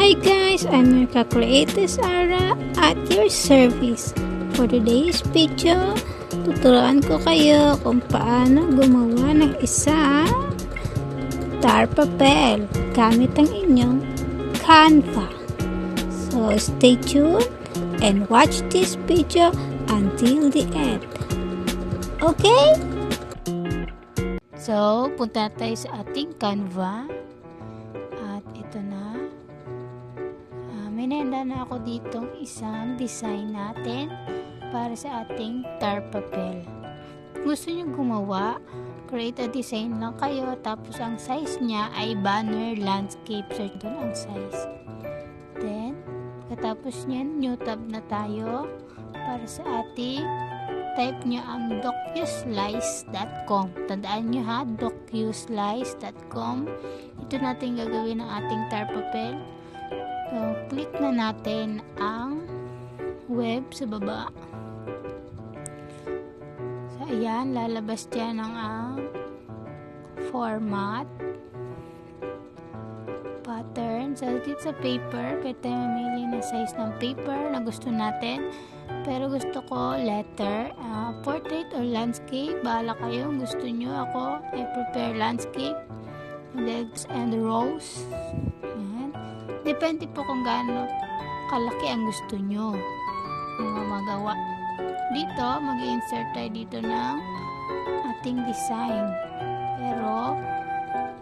Hi guys, I'm your ka-creators Ara at your service. For today's video, tuturuan ko kayo kung paano gumawa ng isang tar papel gamit ang inyong Canva. So stay tuned and watch this video until the end. Okay? So, punta tayo sa ating Canva. At ito na. May nahanda na ako ditong isang design natin para sa ating tar papel. Gusto nyo gumawa, create a design lang kayo, tapos ang size niya ay banner, landscape, search doon ang size. Then, katapos nyan, new tab na tayo para sa ating type nyo ang docuslice.com. Tandaan nyo ha, docuslice.com. Ito natin gagawin ang ating tar papel. So, click na natin ang web sa baba. So, ayan, lalabas dyan ang format, pattern. So, dito sa paper, pwede tayo mamili ng size ng paper na gusto natin. Pero gusto ko letter, portrait or landscape. Bahala kayo, gusto nyo. Ako, I prepare landscape, legs and rows. Ayan. Depende po kung gaano kalaki ang gusto nyo magawa. Dito, mag-insert tayo dito ng ating design. Pero,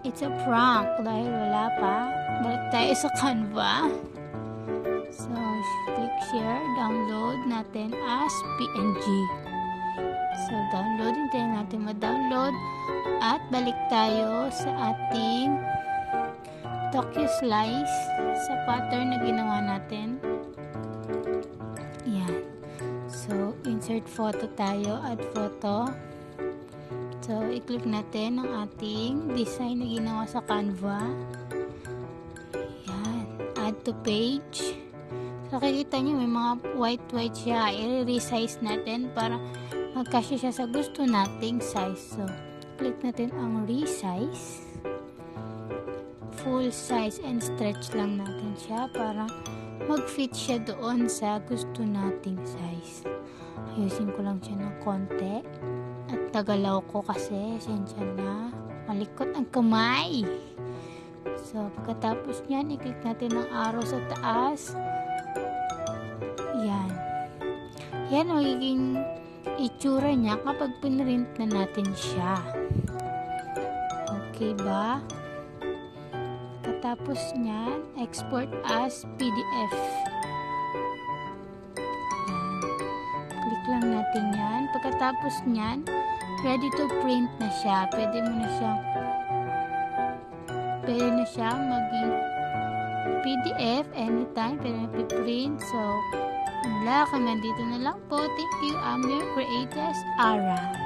it's a prank dahil wala pa. Balik tayo sa Canva. So, click share, download natin as PNG. So, downloadin tayo natin ma-download at balik tayo sa ating DocuSlice sa pattern na ginawa natin. Yan. So, insert photo tayo, add photo. So, i-click natin ang ating design na ginawa sa Canva. Yan. Add to page. So, nakikita nyo, may mga white siya. I-resize natin para magkasya siya sa gusto nating size. So, click natin ang resize. Full size and stretch lang natin siya para mag-fit siya doon sa gusto nating size. Ayusin ko lang siya ng konti. At tagalaw ko kasi, sensya na. Malikot ang kamay. So, pagkatapos niyan, i-click natin ang arrow sa taas. Yan. Yan magiging itsura niya kapag pinrint na natin siya. Okay ba? Katapos niyan, export as PDF. Yan. Click lang natin yan. Pagkatapos niyan, ready to print na siya. Pwede na siya maging PDF anytime. Pwede na print. So, hanggang dito na lang po. Thank you. I'm your creators, Ara.